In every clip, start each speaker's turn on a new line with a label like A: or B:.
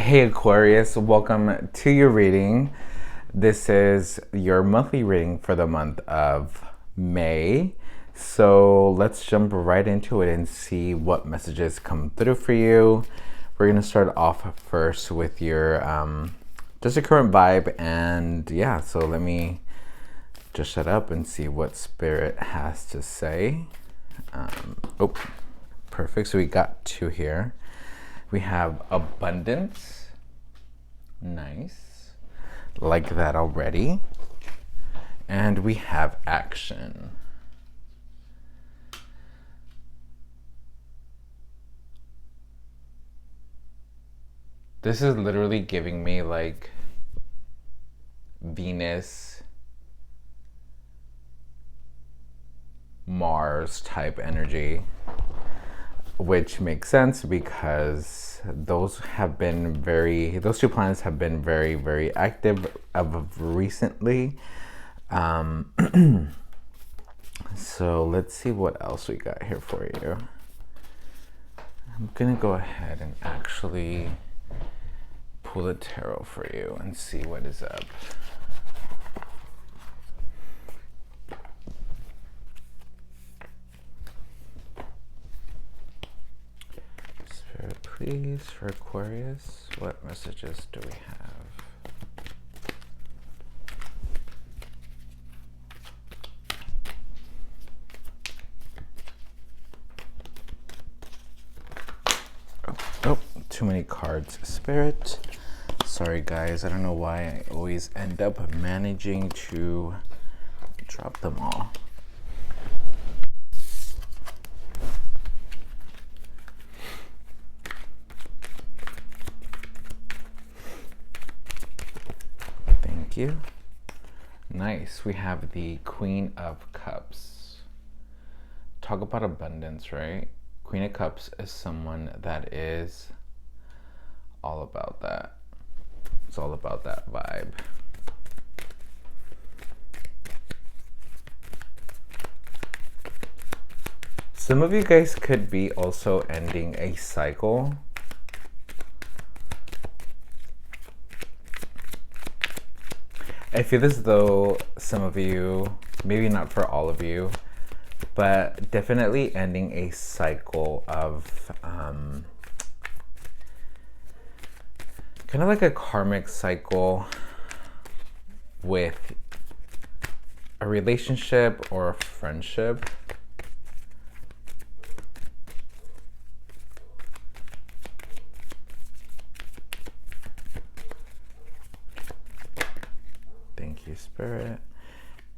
A: Hey Aquarius, welcome to your reading. This is your monthly reading for the month of May. So let's jump right into it and see what messages come through for you. We're going to start off first with your just a current vibe, and yeah, so let me just shut up and see what Spirit has to say. Oh, perfect. So we got two here. We have abundance. Nice. Like that already. And we have action. This is literally giving me like Venus, Mars type energy, which makes sense because those two planets have been very, very active of recently. So let's see what else we got here for you. I'm gonna go ahead and actually pull the tarot for you and see what is up. Spirit, please, for Aquarius, what messages do we have? Oh, too many cards, Spirit. Sorry guys, I don't know why I always end up managing to drop them all. Thank you. Nice. We have the Queen of Cups. Talk about abundance, right? Queen of Cups is someone that is all about that. It's all about that vibe. Some of you guys could be also ending a cycle. I feel as though some of you, maybe not for all of you, but definitely ending a cycle of kind of like a karmic cycle with a relationship or a friendship. Thank you, Spirit.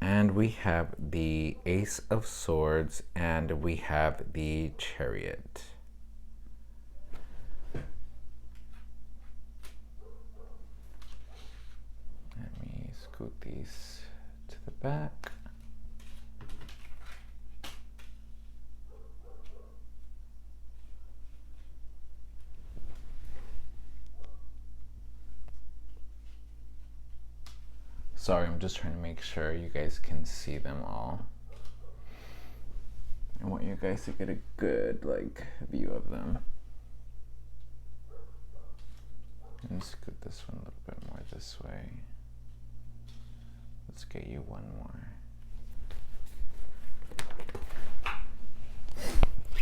A: And we have the Ace of Swords and we have the Chariot. Let me scoot these to the back. Sorry, I'm just trying to make sure you guys can see them all. I want you guys to get a good view of them. And scoot this one a little bit more this way. Let's get you one more.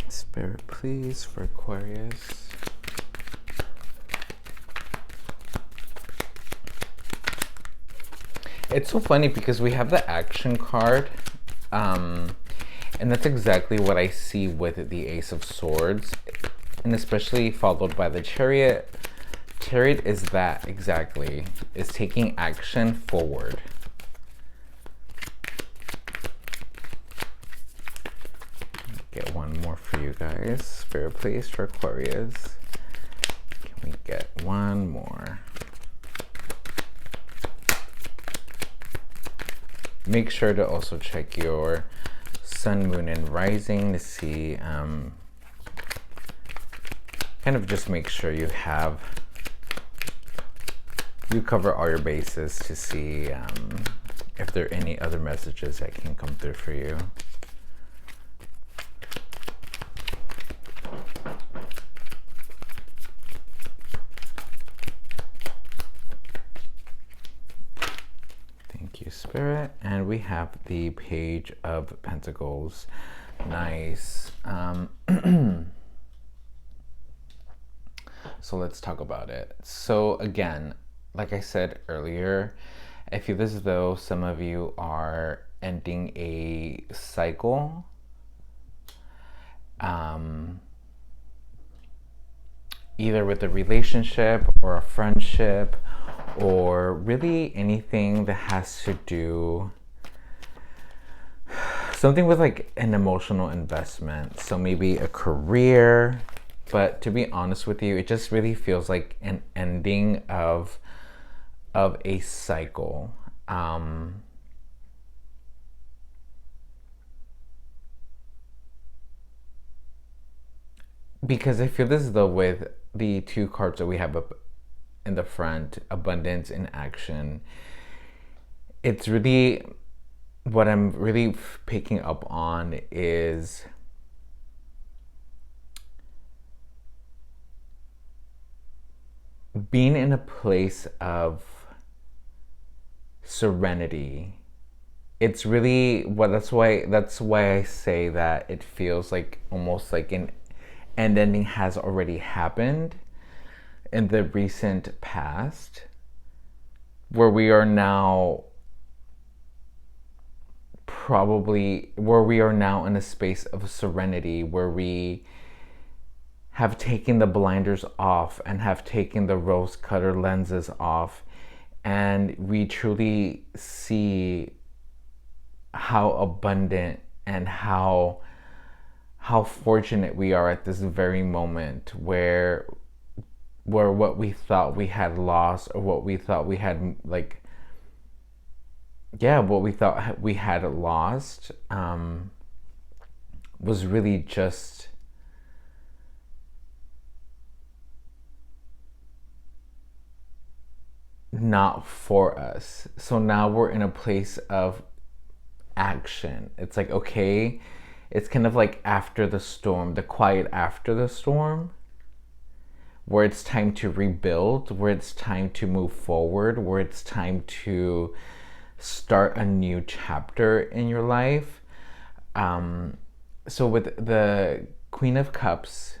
A: Spirit, please, for Aquarius. It's so funny because we have the action card, and that's exactly what I see with the Ace of Swords, and especially followed by the Chariot. Chariot is that exactly, is taking action forward. Get one more for you guys. Spirit, please, for Aquarius. Can we get one more? Make sure to also check your sun, moon, and rising to see, kind of just make sure you cover all your bases to see if there are any other messages that can come through for you. Thank you, Spirit. And we have the Page of Pentacles. Nice. So let's talk about it. So again, like I said earlier, I feel as though some of you are ending a cycle. Either with a relationship or a friendship, or really anything that has to do something with like an emotional investment. So maybe a career, but to be honest with you, it just really feels like an ending of a cycle. Because I feel as though with the two cards that we have up in the front, abundance in action, it's really, what I'm really picking up on is being in a place of serenity. It's really what that's why I say that it feels like almost like an end ending has already happened in the recent past, where we are now in a space of serenity, where we have taken the blinders off and have taken the rose-colored lenses off, and we truly see how abundant and how fortunate we are at this very moment, where what we thought we had lost, or what we thought we had what we thought we had lost was really just not for us. So now we're in a place of action. It's like, okay, it's kind of like after the storm, the quiet after the storm, where it's time to rebuild, where it's time to move forward, where it's time to start a new chapter in your life. So with the Queen of Cups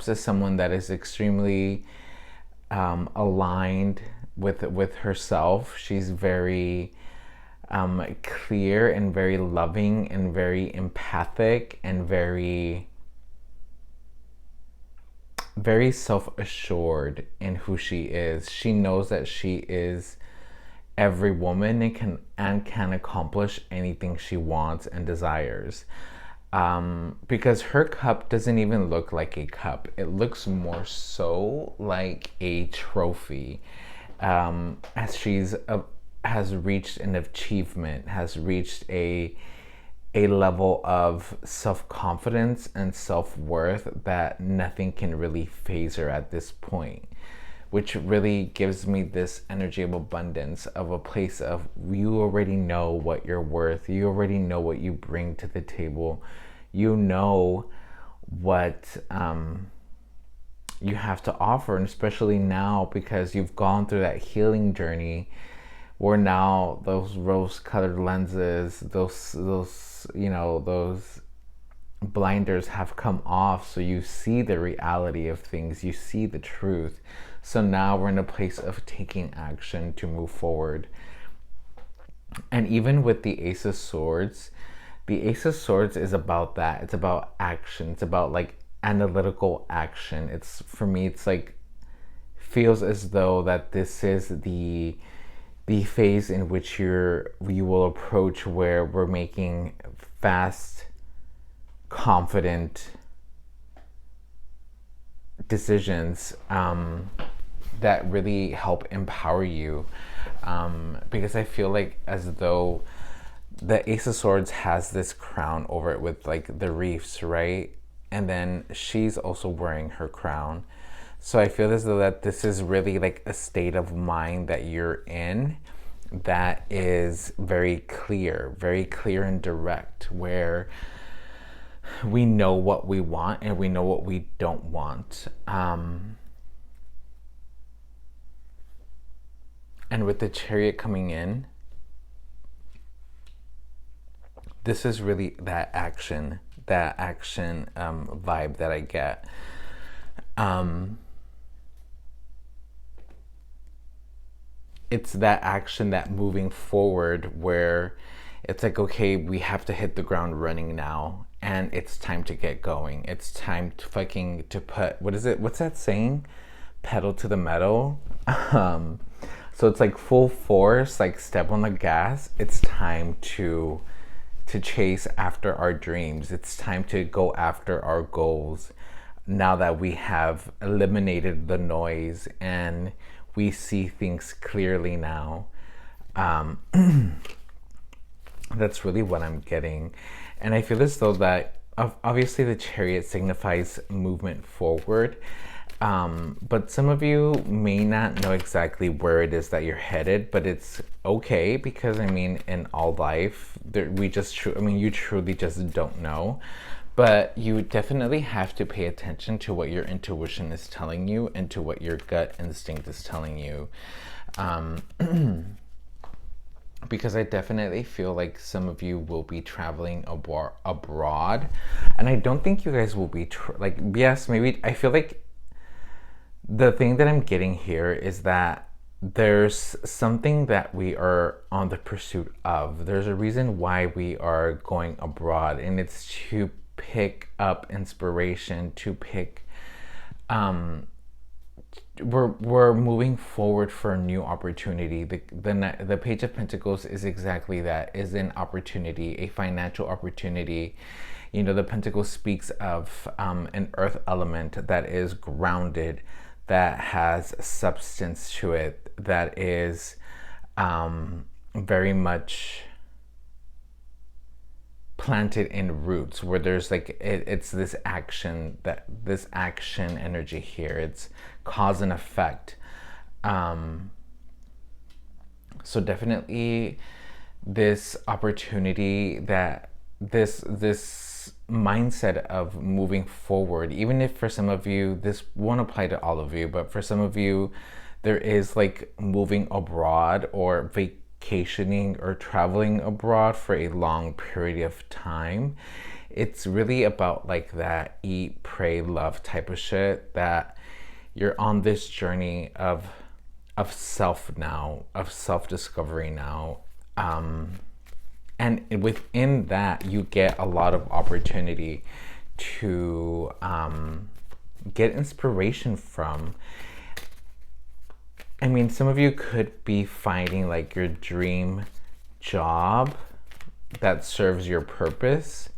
A: is someone that is extremely aligned with herself. She's very clear and very loving and very empathic and very self-assured in who she is. She knows that she is every woman and can accomplish anything she wants and desires. Because her cup doesn't even look like a cup. It looks more so like a trophy. As she's has reached an achievement, has reached a level of self-confidence and self-worth that nothing can really faze her at this point, which really gives me this energy of abundance, of a place of, you already know what you're worth, you already know what you bring to the table, you know what you have to offer. And especially now, because you've gone through that healing journey, where now those rose-colored lenses, those blinders have come off, so you see the reality of things, you see the truth. So now we're in a place of taking action to move forward. And even with the Ace of Swords is about that. It's about action. It's about like analytical action. It's, for me, it's like, feels as though that this is the phase in which you will approach, where we're making fast, confident decisions that really help empower you. Because I feel like as though the Ace of Swords has this crown over it with like the reefs, right? And then she's also wearing her crown. So I feel as though that this is really like a state of mind that you're in that is very clear and direct, where we know what we want and we know what we don't want. And with the Chariot coming in, this is really that action vibe that I get. It's that action, that moving forward, where it's like, okay, we have to hit the ground running now, and it's time to get going. It's time to put, what's that saying? Pedal to the metal. So it's like full force, like step on the gas. It's time to chase after our dreams. It's time to go after our goals. Now that we have eliminated the noise and we see things clearly now. That's really what I'm getting. And I feel as though that obviously the Chariot signifies movement forward. But some of you may not know exactly where it is that you're headed, but it's okay, because I mean, in all life, you truly just don't know. But you definitely have to pay attention to what your intuition is telling you and to what your gut instinct is telling you. Because I definitely feel like some of you will be traveling abroad. And I don't think you guys will be, yes, maybe, I feel like the thing that I'm getting here is that there's something that we are on the pursuit of. There's a reason why we are going abroad, and it's to pick up inspiration, to pick we're moving forward for a new opportunity. The Page of Pentacles is exactly that, is an opportunity, a financial opportunity. You know, the Pentacle speaks of an earth element that is grounded, that has substance to it, that is very much planted in roots, where there's like it's this action energy here. It's cause and effect. So definitely this opportunity, that this mindset of moving forward, even if for some of you this won't apply to all of you, but for some of you there is like moving abroad or vacationing or traveling abroad for a long period of time. It's really about like that eat, pray, love type of shit, that you're on this journey of self now, of self-discovery now. And within that, you get a lot of opportunity to get inspiration from. I mean, some of you could be finding like your dream job that serves your purpose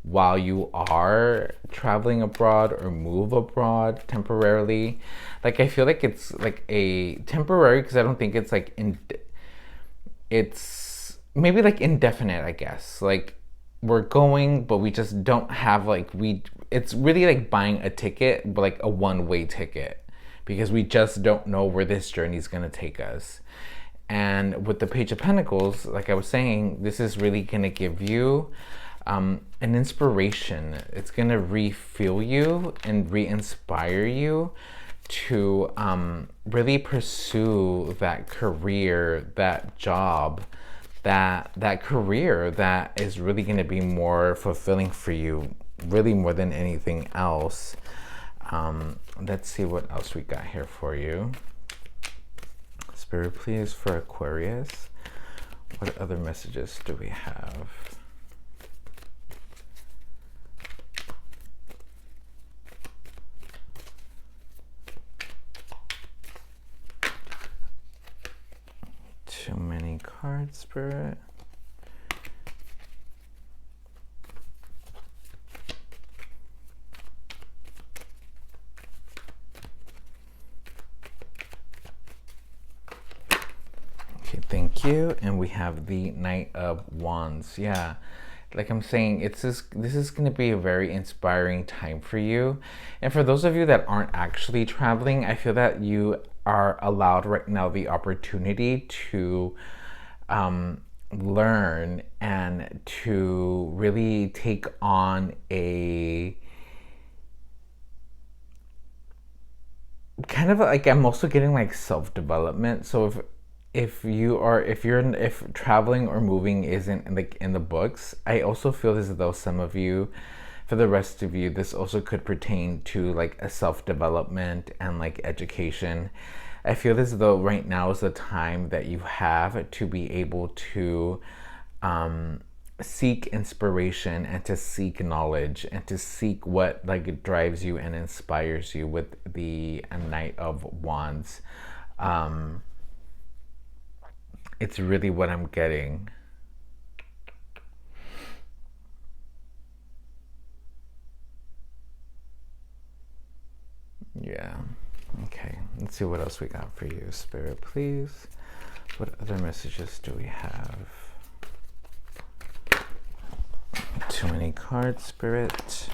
A: while you are traveling abroad or move abroad temporarily. Like, I feel like it's like a temporary, because I don't think it's like it's maybe like indefinite, I guess. Like, we're going, but we just don't have like, it's really like buying a ticket, but like a one-way ticket, because we just don't know where this journey is going to take us. And with the Page of Pentacles, like I was saying, this is really going to give you an inspiration. It's going to refuel you and re-inspire you to really pursue that career, that job, that career that is really going to be more fulfilling for you, really more than anything else. Let's see what else we got here for you. Spirit, please, for Aquarius. What other messages do we have? Too many cards, Spirit. Thank you. And we have the Knight of Wands. Yeah, like I'm saying, this is going to be a very inspiring time for you. And for those of you that aren't actually traveling, I feel that you are allowed right now the opportunity to learn and to really take on a kind of like, I'm also getting like self-development. So if traveling or moving isn't like in the books, I also feel as though some of you, for the rest of you, this also could pertain to like a self-development and like education. I feel as though right now is the time that you have to be able to seek inspiration and to seek knowledge and to seek what like drives you and inspires you with the Knight of Wands. It's really what I'm getting. Yeah. Okay. Let's see what else we got for you, Spirit, please. What other messages do we have? Too many cards, Spirit.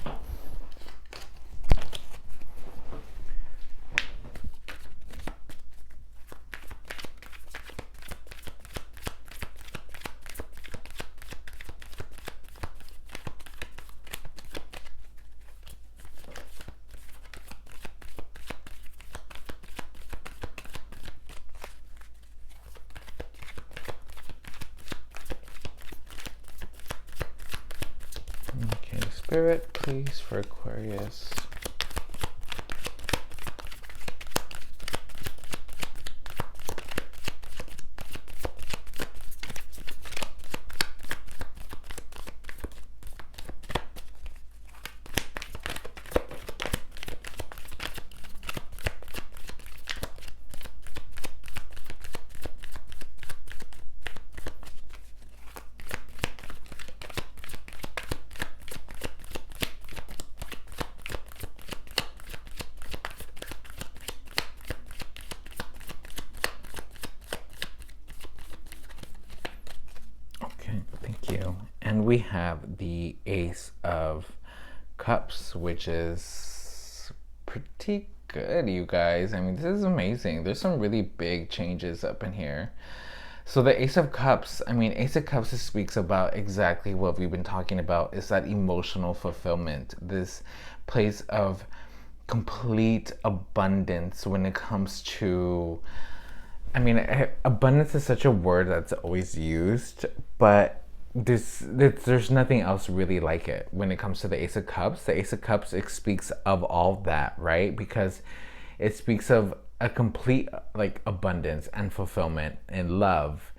A: Okay, Spirit, please, for Aquarius. Thank you. And we have the Ace of Cups, which is pretty good, you guys. I mean, this is amazing. There's some really big changes up in here. So the Ace of Cups, I mean, Ace of Cups speaks about exactly what we've been talking about, is that emotional fulfillment, this place of complete abundance when it comes to, I mean, abundance is such a word that's always used, but there's nothing else really like it when it comes to the Ace of Cups. The Ace of Cups, it speaks of all that, right? Because it speaks of a complete like abundance and fulfillment in love,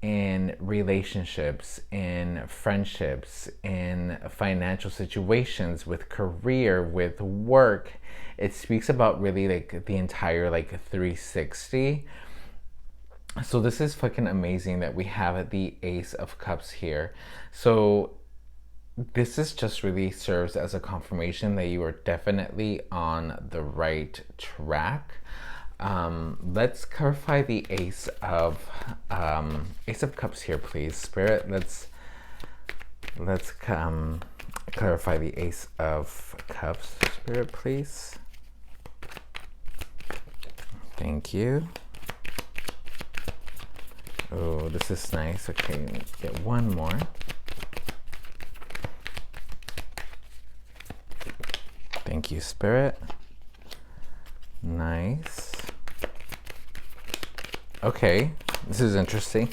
A: in relationships, in friendships, in financial situations, with career, with work. It speaks about really like the entire like 360. So this is fucking amazing that we have the Ace of Cups here. So this is just really serves as a confirmation that you are definitely on the right track. Let's clarify the Ace of Cups here, please, Spirit. Let's clarify the Ace of Cups, Spirit, please. Thank you. Oh, this is nice. Okay, let's get one more. Thank you, Spirit. Nice. Okay, this is interesting.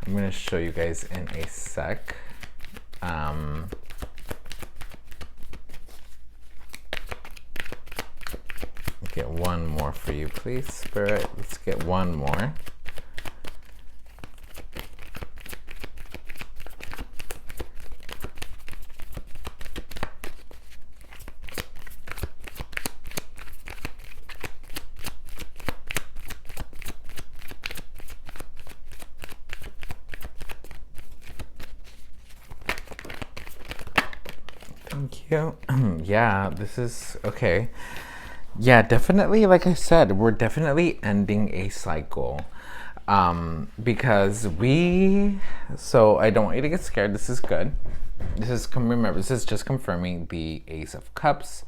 A: I'm going to show you guys in a sec. Get one more for you, please, Spirit. Let's get one more. Thank you. Yeah, this is okay. Yeah, definitely. Like I said, we're definitely ending a cycle. Because so I don't want you to get scared. This is good. Remember, this is just confirming the Ace of Cups.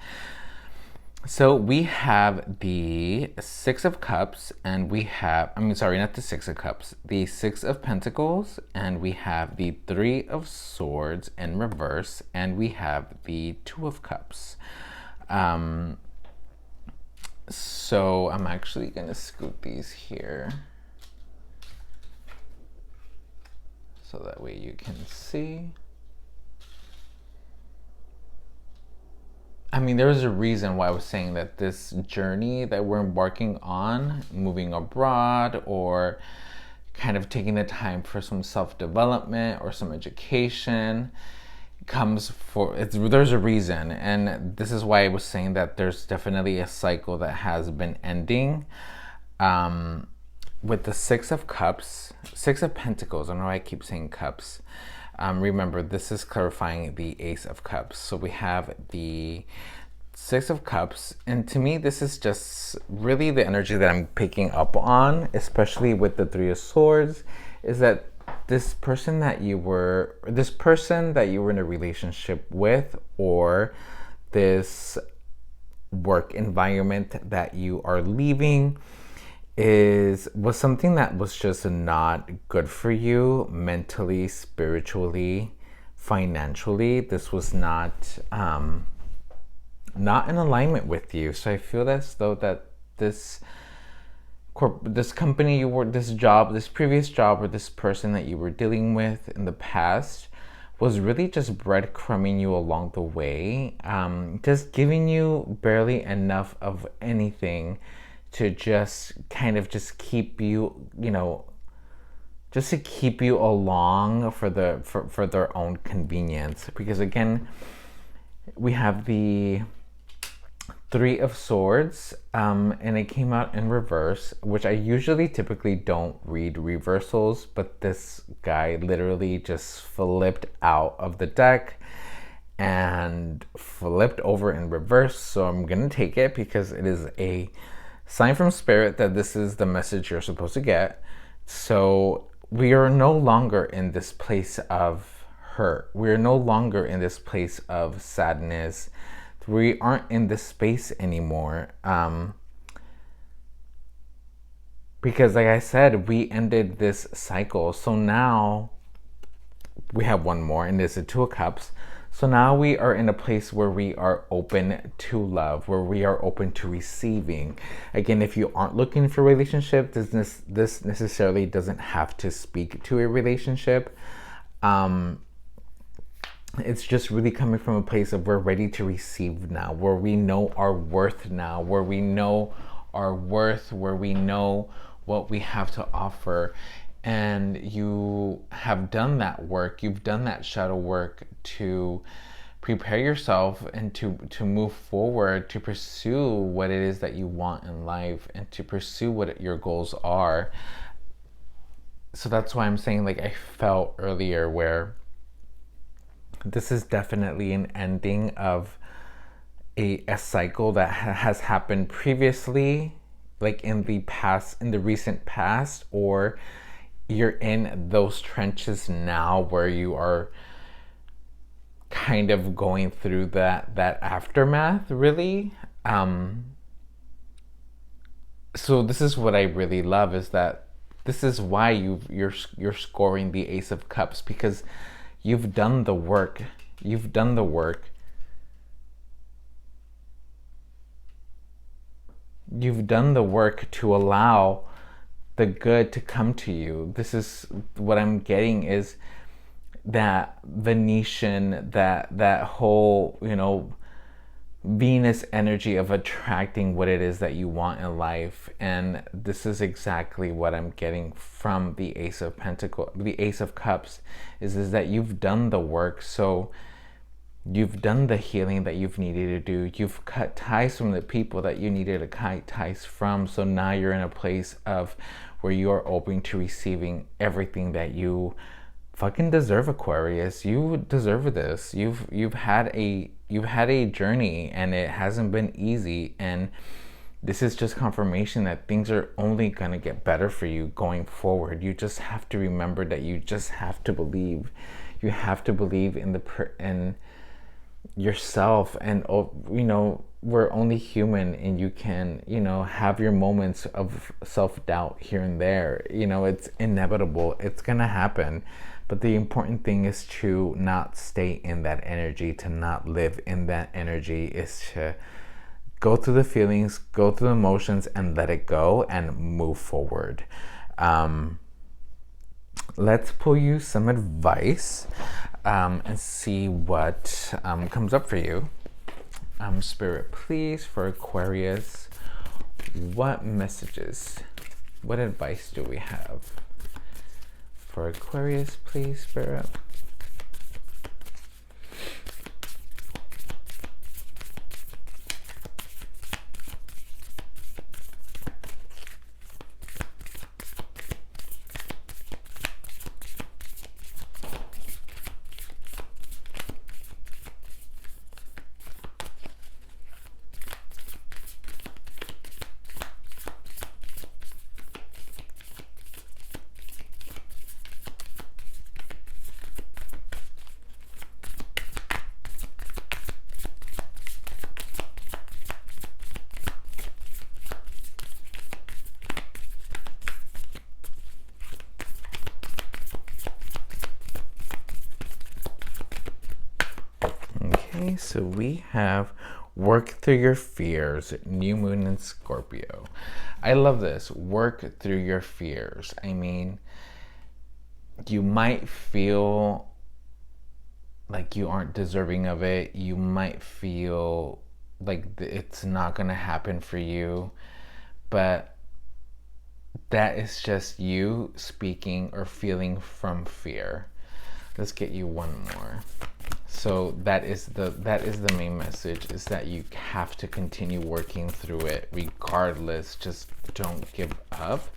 A: So we have the Six of Cups, and we have, sorry, not the Six of Cups, the Six of Pentacles, and we have the Three of Swords in reverse, and we have the Two of Cups. So I'm actually going to scoot these here. so that way you can see. I mean, there's a reason why I was saying that this journey that we're embarking on, moving abroad or kind of taking the time for some self-development or some education, comes for there's a reason. And this is why I was saying that there's definitely a cycle that has been ending. With the Six of Cups, Six of Pentacles, I don't know why I keep saying cups. Remember, this is clarifying the Ace of Cups. So we have the Six of Cups, and to me, this is just really the energy that I'm picking up on, especially with the Three of Swords, is that this person that you were in a relationship with, or this work environment that you are leaving, was something that was just not good for you mentally, spiritually, financially. This was not in alignment with you. So I feel as though that this company you were, this previous job, or this person that you were dealing with in the past was really just breadcrumbing you along the way, just giving you barely enough of anything to just kind of just keep you, just to keep you along for their own convenience. Because again, we have the Three of Swords, and it came out in reverse, which I usually typically don't read reversals, but this guy literally just flipped out of the deck and flipped over in reverse. So I'm gonna take it because it is a sign from spirit that this is the message you're supposed to get. So we are no longer in this place of hurt. We're no longer in this place of sadness. We aren't in this space anymore. Because like I said, we ended this cycle. So now we have one more, and there's the Two of Cups. So now we are in a place where we are open to love, where we are open to receiving. Again, if you aren't looking for a relationship, this necessarily doesn't have to speak to a relationship. It's just really coming from a place of we're ready to receive now, where we know our worth now, where we know our worth, where we know what we have to offer. And you have done that work, you've done that shadow work to prepare yourself and to move forward, to pursue what it is that you want in life and to pursue what your goals are. So that's why I'm saying, like I felt earlier, where this is definitely an ending of a cycle that has happened previously, like in the recent past, or you're in those trenches now where you are kind of going through that aftermath, really. So this is what I really love, is that this is why you're scoring the Ace of Cups, because you've done the work. You've done the work. You've done the work to allow the good to come to you. This is what I'm getting, is that Venetian, that whole, Venus energy of attracting what it is that you want in life. And this is exactly what I'm getting from the Ace of Pentacles, the Ace of Cups, is that you've done the work. So you've done the healing that you've needed to do. You've cut ties from the people that you needed to cut ties from. So now you're in a place of where you are open to receiving everything that you fucking deserve, Aquarius. You deserve this. You've had a journey, and it hasn't been easy, and this is just confirmation that things are only gonna get better for you going forward. You just have to remember that you just have to believe. You have to believe in yourself, and we're only human, and you can have your moments of self-doubt here and there. It's inevitable, it's gonna happen, but the important thing is to not stay in that energy, to not live in that energy, is to go through the feelings, go through the emotions, and let it go and move forward. let's pull you some advice and see what comes up for you. Spirit, please, for Aquarius, what messages, what advice do we have? For Aquarius, please, Spirit. Okay, so we have work through your fears, new moon in Scorpio. I love this. Work through your fears. I mean, you might feel like you aren't deserving of it. You might feel like it's not going to happen for you. But that is just you speaking or feeling from fear. Let's get you one more. So that is the main message, is that you have to continue working through it regardless. Just don't give up.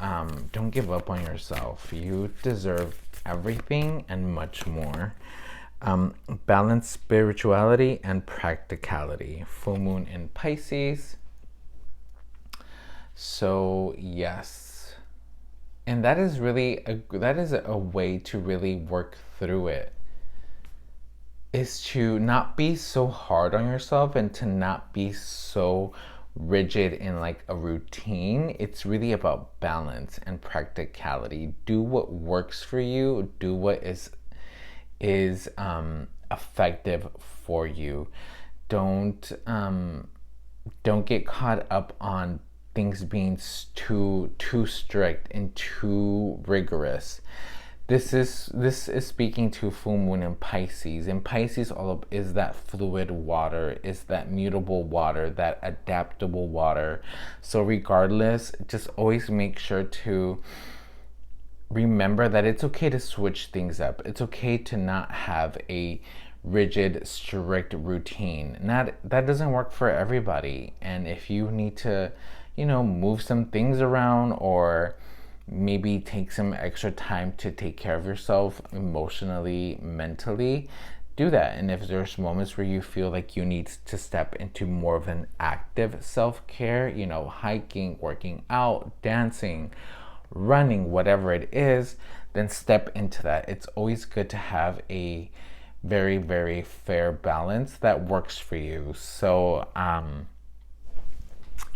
A: Don't give up on yourself. You deserve everything and much more. Balance spirituality and practicality. Full moon in Pisces. So yes, and that is really a way to really work through it, is to not be so hard on yourself and to not be so rigid in like a routine. It's really about balance and practicality. Do what works for you. Do what is effective for you. Don't get caught up on things being too strict and too rigorous. This is speaking to full moon in Pisces. In Pisces, is that fluid water, is that mutable water, that adaptable water. So regardless, just always make sure to remember that it's okay to switch things up. It's okay to not have a rigid, strict routine. That doesn't work for everybody. And if you need to, move some things around, or maybe take some extra time to take care of yourself emotionally, mentally, do that. And if there's moments where you feel like you need to step into more of an active self-care, hiking, working out, dancing, running, whatever it is, then step into that. It's always good to have a very, very fair balance that works for you. So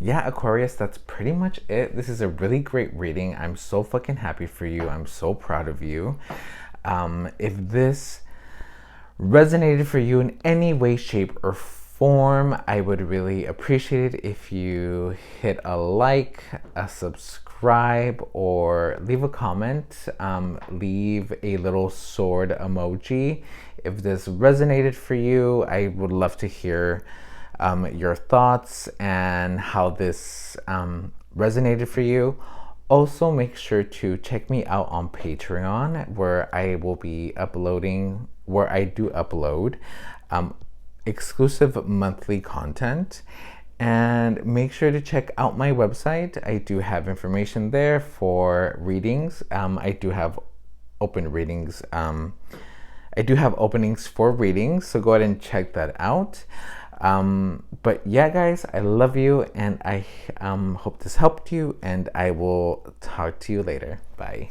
A: yeah, Aquarius, that's pretty much it. This is a really great reading. I'm so fucking happy for you. I'm so proud of you. If this resonated for you in any way, shape, or form, I would really appreciate it if you hit a like, a subscribe, or leave a comment. Leave a little sword emoji. If this resonated for you, I would love to hear your thoughts and how this resonated for you. Also, make sure to check me out on Patreon, where I will be uploading, where I do upload exclusive monthly content. And make sure to check out my website. I do have information there for readings. I do have open readings. I do have openings for readings, so go ahead and check that out. But yeah, guys, I love you, and I hope this helped you, and I will talk to you later. Bye.